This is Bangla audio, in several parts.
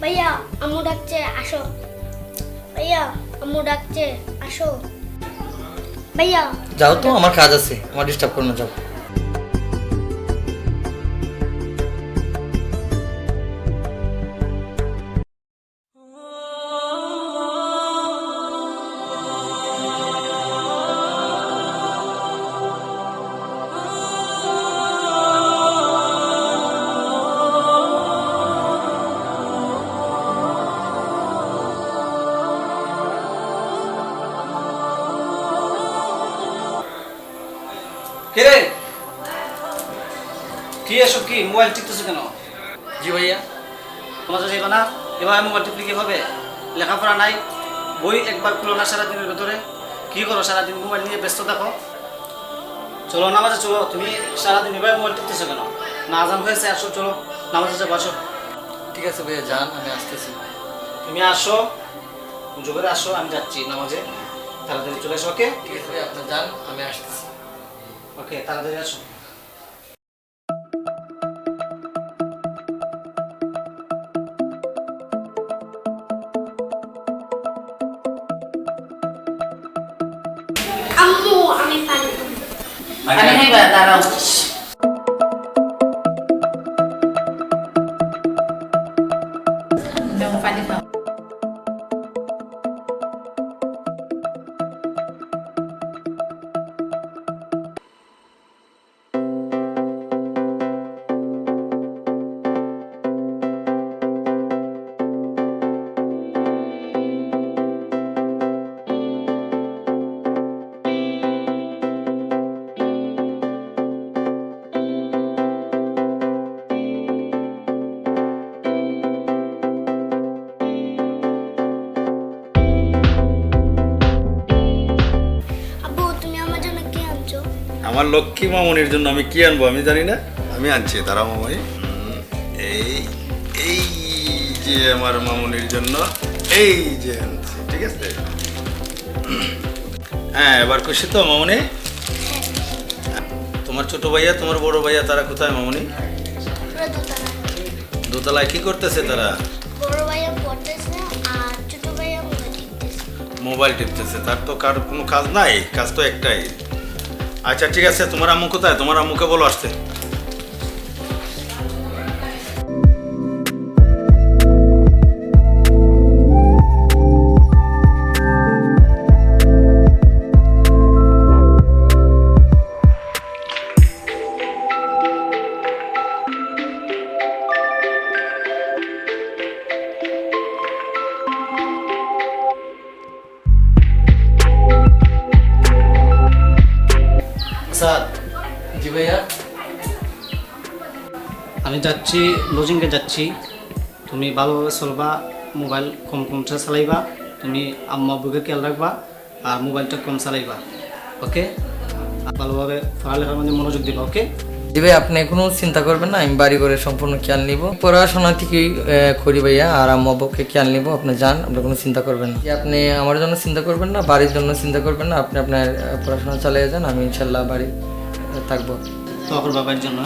ভাইয়া আম্মু ডাকছে আসো। ভাইয়া আম্মু ডাকছে আসো। ভাইয়া যাও তো, আমার কাজ আছে, আমার ডিস্টার্ব করো না, যাও। কে কি এসব কি মোবাইল টিপতেছো কেন? জি ভাইয়া। তোমার যাইবা না এবার মোবাইল টিপলে কি হবে? লেখাপড়া নাই, বই একবার খুলো না সারাদিনের ভেতরে। কি করো সারাদিন মোবাইল নিয়ে ব্যস্ত থাকো? চলো নামাজে চলো, তুমি সারাদিন এবার মোবাইল টিপতেছো কেন? না আজান হয়েছে, আসো চলো নামাজে যাবো, আসো। ঠিক আছে ভাইয়া, যান, আমি আসতেছি। তুমি আসো, পুজো করে আসো, আমি যাচ্ছি নামাজে, তাড়াতাড়ি চলে আসো। ওকে ঠিক আছে ভাইয়া, আপনি যান, আমি আসতেছি। ওকে, তাড়াতাড়ি আসো। আম্মু আমি পানি আমি নেবা দাঁড়াও। নাও পানি পাও। আব্বু তুমি আমার জন্য কি আনছো? আমার লক্ষ্মী মামনির জন্য আমি কি আনবো আমি জানি না, আমি আনছি তারা মামনি। এই এই যে আমার মামনির জন্য এই যে আনছি, ঠিক আছে? হ্যাঁ, এবার খুশি তো মামনি? তোমার ছোট ভাইয়া তোমার বড় ভাইয়া তারা কোথায় মামনি? পুরো দোতলা। দোতলায় কি করতেছে তারা? বড় ভাইয়া পড়তেছে আর ছোট ভাইয়া মোবাইল টিপতেছে। মোবাইল টিপতেছে। তার তো কার কোনো কাজ নাই, কাজ তো একটাই। আচ্ছা ঠিক আছে, তোমার আম্মু কোথায়? তোমার আম্মুকে বলো আসতে। স্যার জি ভাইয়া। আমি যাচ্ছি, লজিংয়ে যাচ্ছি, তুমি ভালোভাবে চলবা, মোবাইল কম কমটা চালাইবা, তুমি আম্মা আব্বুকে খেয়াল রাখবা আর মোবাইলটা কম চালাইবা। ওকে, আর ভালোভাবে পড়ালেখার মধ্যে মনোযোগ দিবা। ওকে জি ভাই, আপনি কোনো চিন্তা করবেন না, আমি বাড়ি করে সম্পূর্ণ খেয়াল নিব, পড়াশোনা থেকেই করি ভাইয়া, আর আম্মু আব্বুকে খেয়াল নিব। আপনি যান, আপনি কোনো চিন্তা করবেন না। আপনি আমার জন্য চিন্তা করবেন না, বাড়ির জন্য চিন্তা করবেন না, আপনি আপনার পড়াশোনা চালিয়ে যান, আমি ইনশাল্লাহ বাড়ি থাকবো। তোর বাবার জন্য।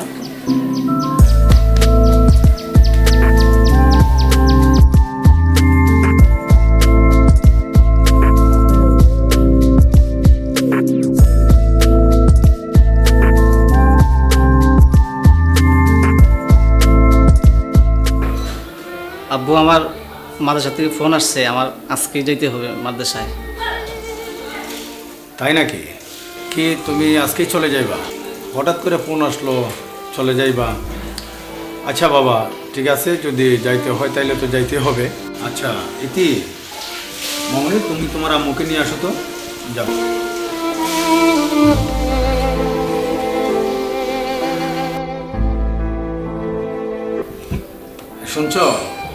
আব্বু আমার মাদ্রাসা থেকে ফোন আসছে, আমার আজকেই যেতে হবে মাদ্রাসায়। তাই নাকি? কি তুমি আজকেই চলে যাইবা? হঠাৎ করে ফোন আসলো, চলে যাইবা? আচ্ছা বাবা, ঠিক আছে, যদি যাইতে হয় তাইলে তো যাইতে হবে। আচ্ছা ইতি, মামনি তুমি তোমার আম্মুকে নিয়ে আসো তো, যাও। শুনছো,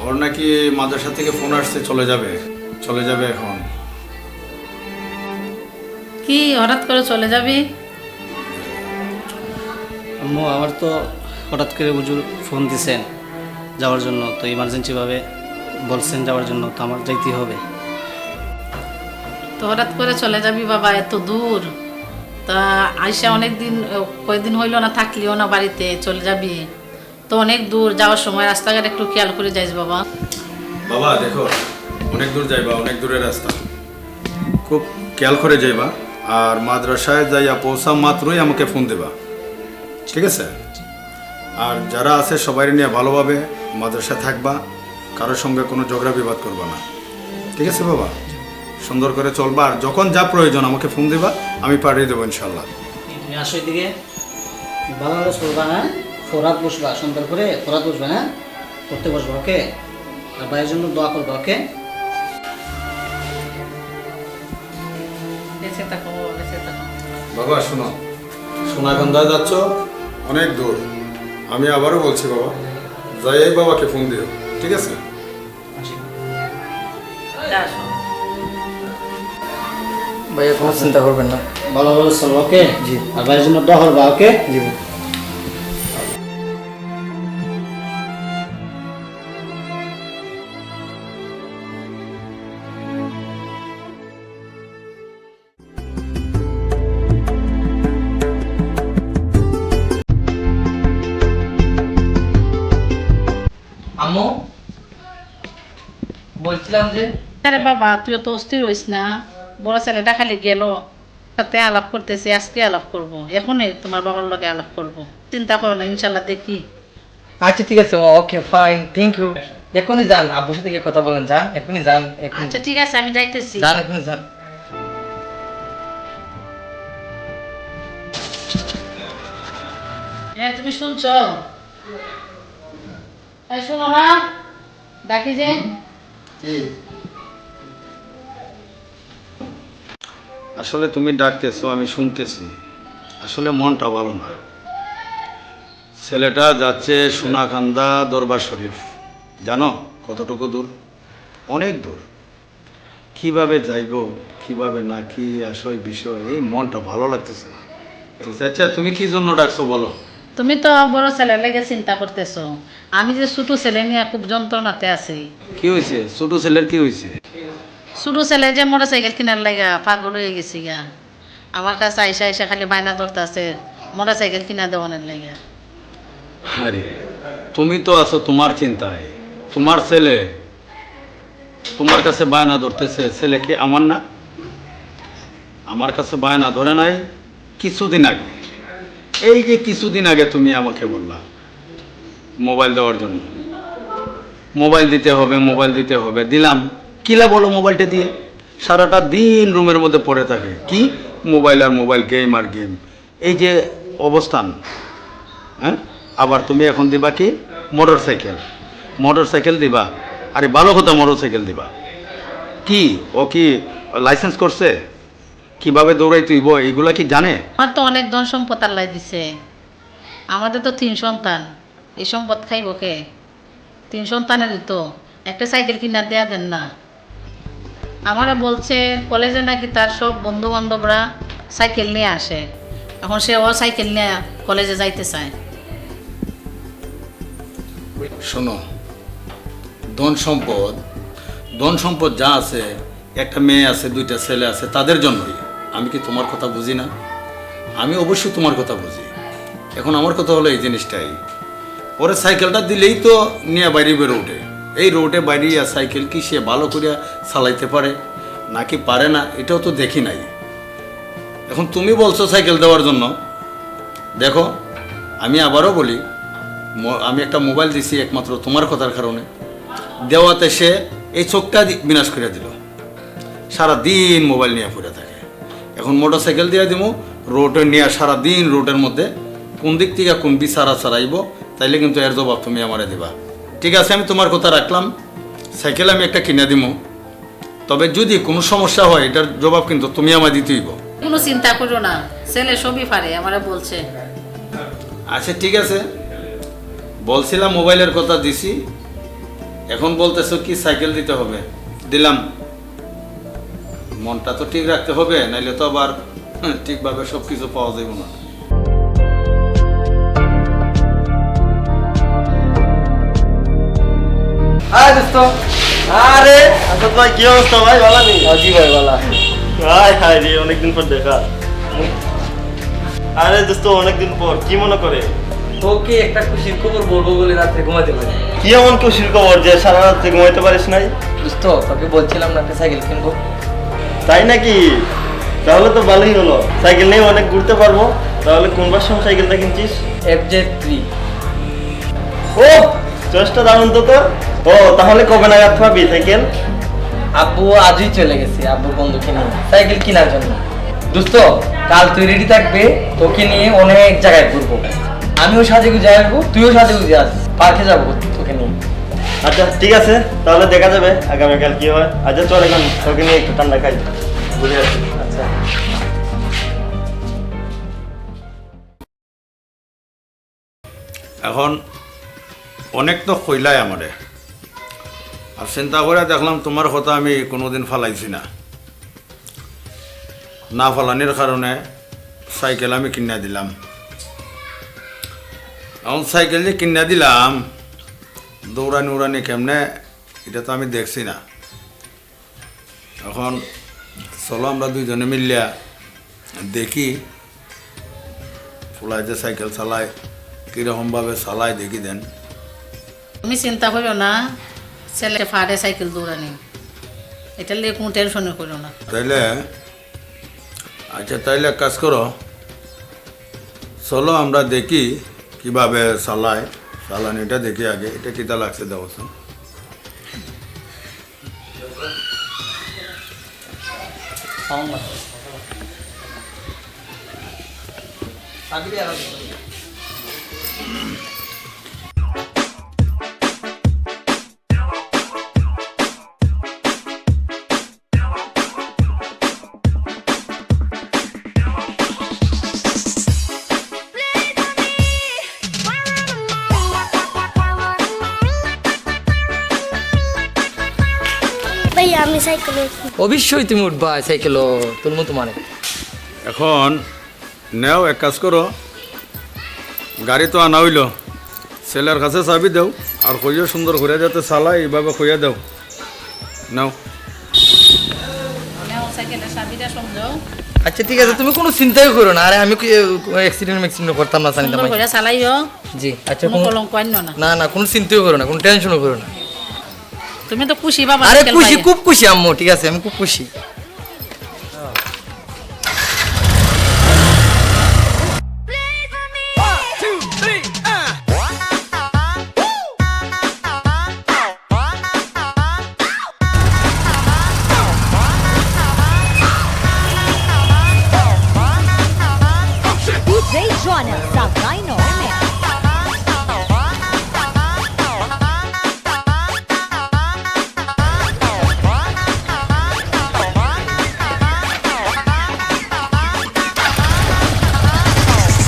ওর নাকি মাদ্রাসা থেকে ফোন আসছে, চলে যাবে এখন। কি হঠাৎ করে চলে যাবি? আম্মু আমার তো হঠাৎ করে হুজুর ফোন দিছেন যাওয়ার জন্য, তো ইমার্জেন্সিভাবে বলছেন যাওয়ার জন্য, তো আমার যাইতেই হবে। তো হঠাৎ করে চলে যাবি বাবা, এত দূর? তা আইসা অনেক দিন, কয়েকদিন হইলো না, থাকলিও না বাড়িতে, চলে যাবি তো অনেক দূর, যাওয়ার সময় রাস্তাঘাট একটু খেয়াল করে যাইস বাবা। বাবা দেখো, অনেক দূর যাইবা, অনেক দূরের রাস্তা, খুব খেয়াল করে যাইবা। আর মাদ্রাসায় যাইয়া পৌঁছা মাত্রই আমাকে ফোন দেবা, ঠিক আছে? আর যারা আছে সবাই নিয়ে ভালোভাবে মাদ্রাসায় থাকবা, কারোর সঙ্গে কোনো ঝগড়া বিবাদ করবা না, ঠিক আছে বাবা? সুন্দর করে চলবা, আর যখন যা প্রয়োজন আমাকে ফোন দিবা, আমি পাঠিয়ে দেবো ইনশাল্লাহ। তুমি আসো এদিকে, ভালো ভালো চলবা, হ্যাঁ? ফোরাত বসবা, সুন্দর করে ফোরাত বসবা, হ্যাঁ? পড়তে বসবা, ওকে? আর ভাইয়ের জন্য দোয়া করবা, ওকে? বেঁচে থাকো বাবা, বেঁচে থাকো। বাবা শোনো, সোনাকান্দায় যাচ্ছ, অনেক দূর। আমি আবারও বলছি বাবা, যাই বাবাকে ফোন দিও, ঠিক আছে? যা আসো। ভাইয়া কোনো চিন্তা করবেন না। ভালো ভালো চলবা, ওকে? জি। আর ভাইয়ের জন্য দোয়া করবা, ওকে? জি। আম্মু বলছিলাম যে আরে বাবা, তুই তো অস্থির হইস না। বড় ছেলেটা খালি গেল, সাথে আলাপ করতেছি, আজকে আলাপ করব, এখনই তোমার বাবার লগে আলাপ করব। চিন্তা করো না, ইনশাল্লাহ দেখি। আচ্ছা ঠিক আছে, ওকে ফাইন, থ্যাংক ইউ। এখনই যান, আব্বুর সাথে গিয়ে কথা বলেন, যান এখনই যান, এখনই আচ্ছা ঠিক আছে, আমি যাইতেছি। যান, এখনই যান। হ্যাঁ, তুমি শুনছ? এই শোনো না, ডাকি যে। আসলে তুমি ডাকতেছো, আমি শুনতেছি, আসলে মনটা ভালো না। ছেলেটা যাচ্ছে সোনাকান্দা দরবার শরীফ, জানো কতটুকু দূর? অনেক দূর। কিভাবে যাইব, কিভাবে না, কি আসলে বিষয়, এই মনটা ভালো লাগতেছে না। আচ্ছা তুমি কি জন্য ডাকছো বলো? তুমি তো বড় ছেলের লেগে চিন্তা করতেছো, আমি যে ছোট ছেলে নিয়ে খুব যন্ত্রণাতে আছি। কি হয়েছে? ছোট ছেলের কি হয়েছে? ছোট ছেলে যে মোটর সাইকেল কিনার লাগা পাগল হয়ে গেছি গা। আমার কাছে আইসা আইসা খালি বায়না ধরতেছে মোটর সাইকেল কিনা দেওয়ানের লেগে। আরে তুমি তো আছো তোমার চিন্তায়, তোমার ছেলে তোমার কাছে বায়না ধরতেছে, ছেলে কি আমার না? আমার কাছে বায়না ধরে নাই কিছুদিন আগে। এই যে কিছুদিন আগে তুমি আমাকে বললা মোবাইল দেওয়ার জন্য, মোবাইল দিতে হবে, মোবাইল দিতে হবে, দিলাম। কিলা বলো মোবাইলটা দিয়ে? সারাটা দিন রুমের মধ্যে পড়ে থাকে, কি মোবাইল আর মোবাইল, গেম আর গেম, এই যে অবস্থান। হ্যাঁ, আবার তুমি এখন দিবা কি মোটর সাইকেল, মোটর সাইকেল দিবা। আরে ভালো কথা, মোটর সাইকেল দিবা। কি ও কি লাইসেন্স করছে? কিভাবে দৌড়াই তুইব এইগুলা কি জানে? আমার তো অনেক ধন সম্পদ আল্লাহ দিছে, আমাদের তো 3 সন্তান, এই সম্পদ খাইব কে? 3 সন্তানেরই তো একটা সাইকেল কিনা দেয়া দেন না। আমারা বলছে কলেজে নাকি তার সব বন্ধু বান্ধবরা সাইকেল নিয়ে আসে, এখন সে ও সাইকেল নিয়ে কলেজে যাইতে চায়। শোনো, ধন সম্পদ যা আছে, একটা মেয়ে আছে, 2টা ছেলে আছে, তাদের জন্যই। আমি কি তোমার কথা বুঝি না? আমি অবশ্যই তোমার কথা বুঝি। এখন আমার কথা হলো এই জিনিসটাই, পরে সাইকেলটা দিলেই তো নিয়ে বাইরে বেরো ওঠে। এই রোডে বাইরে সাইকেল কি সে ভালো করে চালাইতে পারে নাকি পারে না, এটাও তো দেখি নাই। এখন তুমি বলছো সাইকেল দেওয়ার জন্য, দেখো আমি আবারও বলি, আমি একটা মোবাইল দিছি একমাত্র তোমার কথার কারণে, দেওয়াতে সে এই চোখটা বিনাশ করে দিল, সারাদিন মোবাইল নিয়ে পড়ে থাকে। এখন মোটর সাইকেল দিয়ে দিব, রোডে নিয়ে সারাদিন রোডের মধ্যে কোন দিক থেকে কোন বিচারা চালাইব, তাইলে কিন্তু এর জবাব তুমি আমারে দিবা। ঠিক আছে, আমি তোমার কথা রাখলাম, সাইকেল আমি একটা কিনে দিব, তবে যদি কোনো সমস্যা হয় এটার জবাব কিন্তু তুমি আমায় দিতেইব। কোনো চিন্তা করো না, ছেলে সবই পারে, আমারে বলছে। আচ্ছা ঠিক আছে, বলছিলাম মোবাইলের কথা দিছি, এখন বলতেছো কি সাইকেল দিতে হবে, দিলাম। মনটা তো ঠিক রাখতে হবে, নাইলে তো আবার ঠিকভাবে সব কিছু পাওয়া যাবে না। আরে দোস্ত, আরে আচ্ছা ভাই, কি অবস্থা ভাই? ভালো নেই? জি ভাই বলা। হাই হাই রে, অনেকদিন পর দেখা। আরে দোস্ত, অনেকদিন পর, কি মনে করে? তোকে একটা খুশির খবর বলবো বলে রাত্রে ঘুমাতে পারি। কি এমন খুশির খবর যে সারা রাত্রে ঘুমাইতে পারিস নাই? দোস্ত তোকে বলছিলাম না একটা সাইকেল কিনবো। তাই নাকি? তাহলে তো ভালোই হলো, সাইকেল নিয়ে অনেক ঘুরতে পারবো। তাহলে কোন ভার্সন সাইকেলটা কিনছিস? FZ3। ও চয়েসটা দারুণ তো তোর। ও তাহলে কবে নাগাদ পাবি সাইকেল? আব্বু আজই চলে গেছে আব্বু বন্ধুকে নিয়ে সাইকেল কেনার জন্য। দোস্ত কাল তুই রেডি থাকবে, তোকে নিয়ে অনেক জায়গায় ঘুরবো। আমিও সাজে গুজে আসবো, তুইও সাজে গুজে আস, পার্কে যাবো তোকে নিয়ে। আচ্ছা ঠিক আছে, তাহলে দেখা যাবে আগামীকাল কি হয়। আচ্ছা চল এখন তোকে নিয়ে একটু ঠান্ডা খাই, ঘুরে আসি। আচ্ছা এখন অনেক তো কইলাই আমারে, আর চিন্তা করে দেখলাম তোমার কথা আমি কোনোদিন ফালাইছি না। না ফালানির কারণে সাইকেল আমি কিনা দিলাম। এখন সাইকেল যে কিনা দিলাম, দৌড়ানি উড়ানি কেমনে এটা তো আমি দেখছি না। এখন চলো আমরা দুইজনে মিলিয়া দেখি ফুলাই যে সাইকেল চালায় কীরকমভাবে চালায় দেখি দেন। তুমি চিন্তা করো না, ছেলে ফাড়ে সাইকেল দৌড়ানি, এটা নিয়ে কোনো টেনশনে করো না। তাইলে আচ্ছা তাইলে এক কাজ করো, চলো আমরা দেখি কিভাবে চালায়, চালানিটা দেখি আগে। এটা কিতা লাগছে দেখো। ভাইয়া আমি সাইকেল অবশ্যই তুমি উঠবা সাইকেলও তোর মতো মানে। এখন নেও এক কাজ করো, গাড়ি তো আনা হইল, ছেলের কাছে চাবি দাও আর কইও সুন্দর করে যাতে চালায় এইভাবে কইয়া দাও। নাও। সাইকেলের চাবিটা সমঝো, আচ্ছা ঠিক আছে, তুমি কোনো চিন্তাই করো না। আরে আমি অ্যাক্সিডেন্ট করতাম না জানি সুন্দর করে চালাইও। জি আচ্ছা কোনো কলঙ্ক আনিও না। না না কোনো চিন্তাই করো না, কোনো টেনশনও করো না। তুমি তো খুশি বাবা? আরে সাইকেল খুশি, পাইয়া। খুব খুশি আম্মু, ঠিক আছে আমি খুব খুশি। DJ Jonas, Sabay no Remix.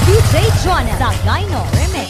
DJ Jonas, Sabay no Remix.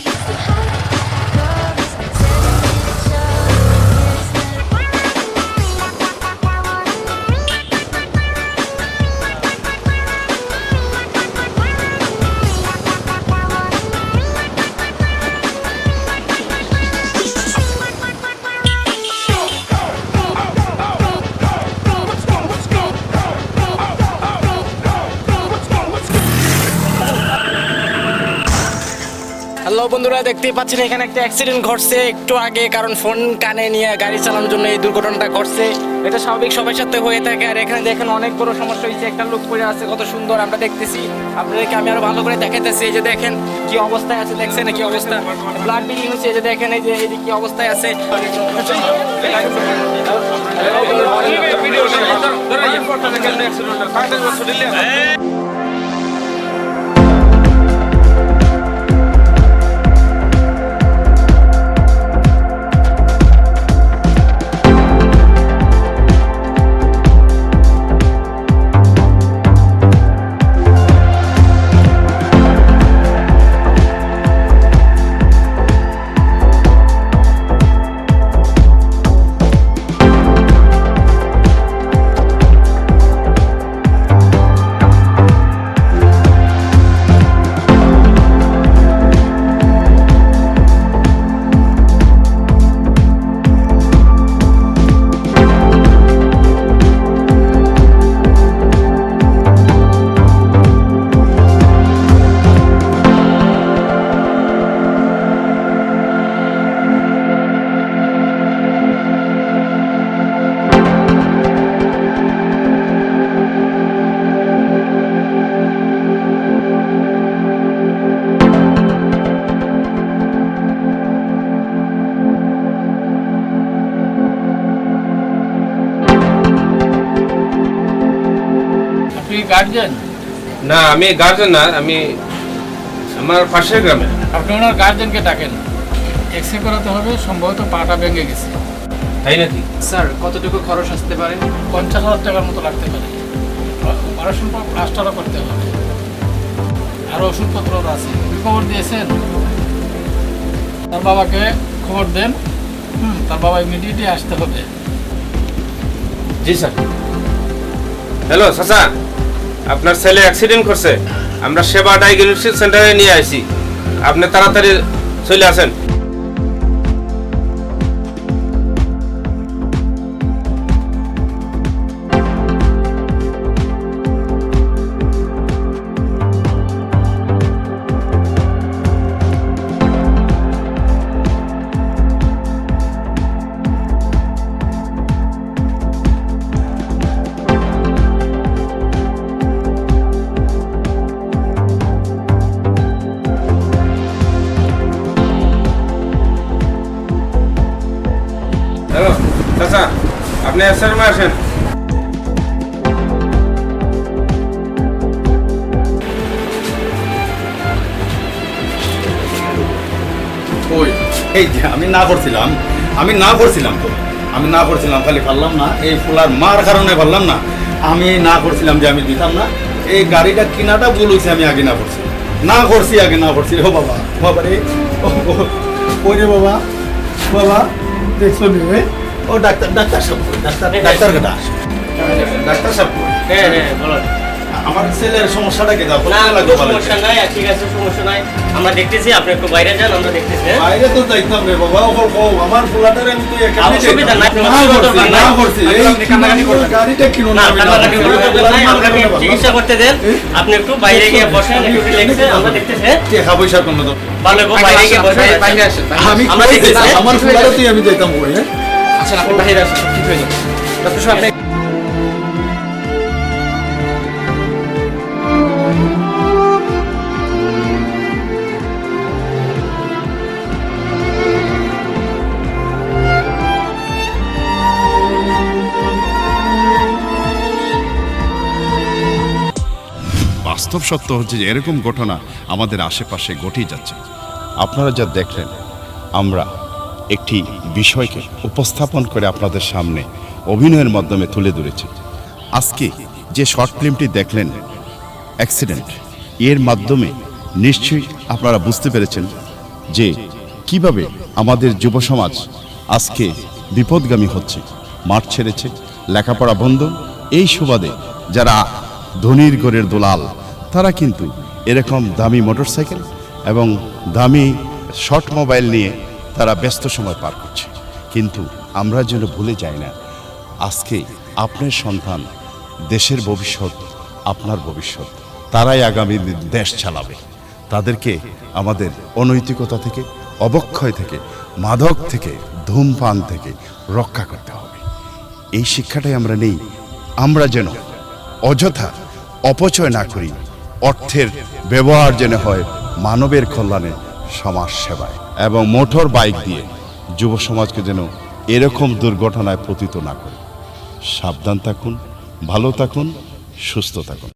Hello বন্ধুরা, দেখতেই পাচ্ছেন এখানে একটা অ্যাক্সিডেন্ট ঘটছে একটু আগে, কারণ ফোন কানে নিয়ে গাড়ি চালানোর জন্য এই দুর্ঘটনাটা ঘটছে। এটা স্বাভাবিক সবার সাথে হয়ে থাকে। আর এখানে দেখেন অনেক বড় সমস্যা হয়েছে, একটা লোক পড়ে আছে, কত সুন্দর আমরা দেখতেছি। আপনাদেরকে আমি আরো ভালো করে দেখাইতেছি। এই যে দেখেন কি অবস্থায় আছে, দেখছেন কি অবস্থা, ব্লাড বিলিং হচ্ছে। এই যে দেখেন এই যে কি অবস্থায় আছে। গার্জেন? না, আমি গার্জেন না, আমি আমার পাশের গ্রামে। আপনি ওনার গার্জেনকে ডাকেন, এক্সরে করাতে হবে, সম্ভবত পাটা ভেঙে গেছে। তাই নাকি? স্যার কতটুকু খরচ আসতে পারে? 50,000 টাকার মতো লাগতে পারে। অপারেশন পর প্লাস্টারও করতে হবে, আর ওষুধপত্র আছে। খবর দিয়েছেন? তার বাবাকে খবর দেন। তার বাবা ইমিডিয়েটলি আসতে হবে। জি স্যার। হ্যালো চাচা, আপনার ছেলে অ্যাক্সিডেন্ট করছে, আমরা সেবা ডায়াগনস্টিক সেন্টারে নিয়ে আসি, আপনি তাড়াতাড়ি চলে আসেন। হ্যালো চাচা, আপনি এসআর রুমে আসেন। ওই এই যে আমি না করছিলাম তো, আমি না করছিলাম, খালি পারলাম না, এই ফুলার মার কারণে পারলাম না। আমি না করছিলাম যে আমি দিতাম না, এই গাড়িটা কিনাটা ভুল হয়েছে, আমি আগে না করছি আগে না করছি। ও বাবা, বাবা রে, ওই রে বাবা, বাবা দেখছো নি? ও ডাক্তার সাহেব, ডাক্তার কেটা? ডাক্তার সাহেব, হ্যাঁ হ্যাঁ বলো। আমার ছেলের সমস্যাটা কি? দাও না সমস্যা নাই, ঠিক আছে, সমস্যা নাই, আমরা দেখতেছি। আপনি একটু বাইরে যান, আমরা দেখতেছি। বাইরে তো যাইতাম রে বাবা, আমার ফুলাটারে আমি তো অসুবিধা নাই, গাড়িটা কিনো না, চিকিৎসা করতে দেন। আপনি একটু বাইরে গিয়ে বসেন, একটু রিল্যাক্সে, আমরা দেখতেছি। টাকা পয়সার কোনো তো ভালো বাইরে গিয়ে বসেন, বাইরে আসেন, আমি আমরা দেখতেছি। আমার ফুলাটাতেই আমি যাইতাম ওই। আচ্ছা আপনি বাইরে আসেন, ঠিক হয়ে যাবে। ডক্টর সাহেব আপনি বাস্তব সত্য হচ্ছে যে এরকম ঘটনা আমাদের আশেপাশে ঘটেই যাচ্ছে। আপনারা যা দেখলেন, আমরা একটি বিষয়কে উপস্থাপন করে আপনাদের সামনে অভিনয়ের মাধ্যমে তুলে ধরেছি। আজকে যে শর্ট ফিল্মটি দেখলেন অ্যাক্সিডেন্ট, এর মাধ্যমে নিশ্চয়ই আপনারা বুঝতে পেরেছেন যে কিভাবে আমাদের যুব সমাজ আজকে বিপদগামী হচ্ছে, মাঠ ছেড়েছে, লেখাপড়া বন্ধ। এই সুবাদে যারা ধনীর ঘরের দোলাল, তারা কিন্তু এরকম দামি মোটরসাইকেল এবং দামি শর্ট মোবাইল নিয়ে তারা ব্যস্ত সময় পার করছে। কিন্তু আমরা যেন ভুলে যাই না, আজকে আপনার সন্তান দেশের ভবিষ্যৎ, আপনার ভবিষ্যৎ, তারাই আগামী দেশ চালাবে। তাদেরকে আমাদের অনৈতিকতা থেকে, অবক্ষয় থেকে, মাদক থেকে, ধূমপান থেকে রক্ষা করতে হবে। এই শিক্ষাটাই আমরা নেই। আমরা যেন অযথা অপচয় না করি, অর্থের ব্যবহার যেন হয় মানবের কল্যাণে, সমাজ সেবায়, এবং মোটর বাইক দিয়ে যুব সমাজকে যেন এরকম দুর্ঘটনায় পতিত না করে। সাবধান থাকুন, ভালো থাকুন, সুস্থ থাকুন।